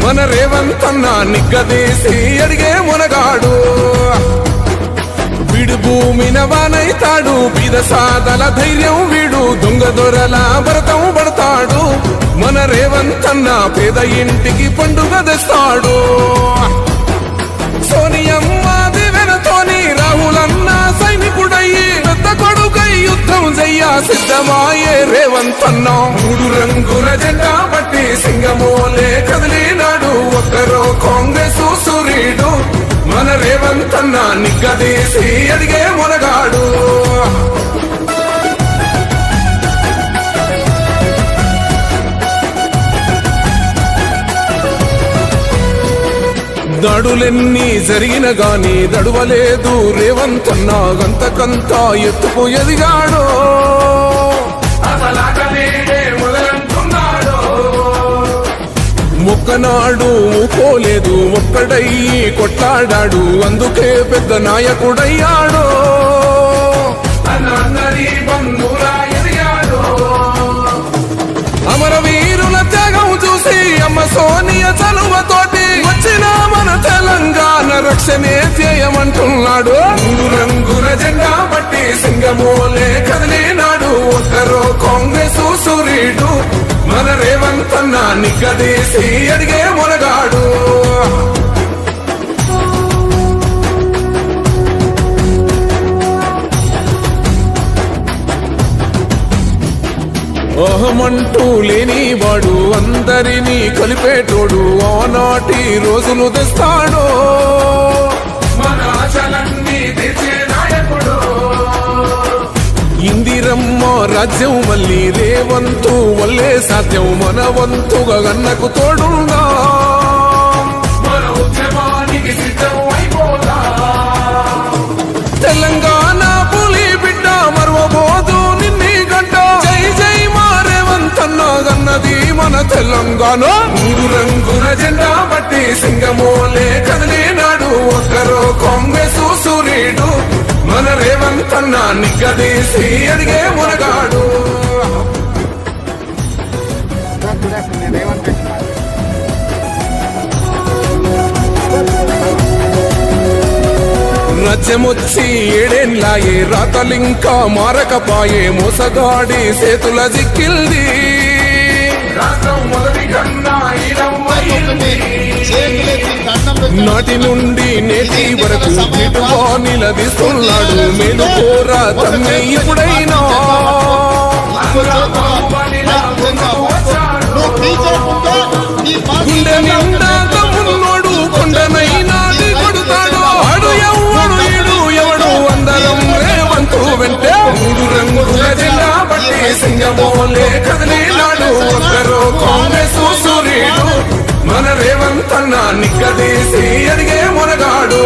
మన రేవంత్ అన్న నిగ్గదీసి అడిగే మునగాడు. వీడు భూమిన వానైతాడు, బీద సాదల ధైర్యం వీడు, దొంగ దొరల భరతం పడతాడు. మన రేవంత్ అన్న పేద ఇంటికి పండుగ తెస్తాడు. సోనియమ్మ దివెనతోని రాహులన్న సైనికుడయ్యి పెద్ద కొడుకై యుద్ధం చెయ్య సిద్ధమాయే రేవంత్ అన్న. 3 రంగుల జెండా బట్టి సింగమోలే కదిలినాడు, ఒక్కరో కాంగ్రెస్ సూర్యుడు. మన రేవంత్ అన్న నిగ్గదీసి అడిగే మునగాడు. దాడులెన్ని జరిగిన గాని దడువలేదు రేవంత్ అన్న, గంతకంతా ఎత్తుకు ఎదిగాడు. మొక్కనాడు ఊకోలేదు, ఒక్కడయ్యి కొట్లాడాడు, అందుకే పెద్ద నాయకుడయ్యాడు. అమరవీరుల త్యాగం చూసి అమ్మ సోనియ చలువతోటి వచ్చిన మన తెలంగాణ రక్షణే చేయమంటున్నాడు. 3 రంగుల జెండా బట్టి సింగమోలే కదిలినాడు, ఒక్కరో కాంగ్రెస్ సూర్యుడు. మన రేవంత్ అన్న నిగ్గదీసి అడిగే మునగాడు. అహమంటూ లేనివాడు, అందరినీ కలిపేటోడు, ఆనాటి రోజులు తెస్తాడు. మన ఆశలన్నీ తెచ్చే నాయకుడు. ఇందిరమ్మ రాజ్యం మళ్ళీ రేవంతు వల్లే సాధ్యం, మన వంతుగా గన్నకు తోడుగా మన ఉద్యమానికి సిద్ధం అయిపోదా. తెలంగాణ పులి బిడ్డ మరవబోదు నిన్ని గంట, జై జై మా రేవంత్ అన్న గన్నది మన తెలంగాణ. 3 రంగుల జెండా బట్టి సింగమోలే కదిలినాడు, ఒక్కరో కాంగ్రెస్ సూర్యుడు. మన రేవంత్ అన్న నిగ్గదీసి అడిగే మునగాడు. రాజ్యమొచ్చి 7 ఏళ్లాయే, రాతలింకా మారకపాయే, మోసగాడి చేతుల జిక్కిల్ది. నాటి నుండి నేటి వరకు నిటుగా నిలదీస్తున్నాడు, మేలుకోరా తమ్మి ఇప్పుడైనా. గుండె నిండా తమ్ముడు కొండనైనా కొడుతాడు, ఆడు ఎవడు ఈడు ఎవడు అందరం రేవంతు వెంటే. 3 రంగుల జెండా బట్టి సింగమోలే కదిలినాడు, ఒక్కరో కాంగ్రెస్ సూర్యుడు. మన రేవంత్ అన్న నిగ్గదీసి అడిగే మునగాడు.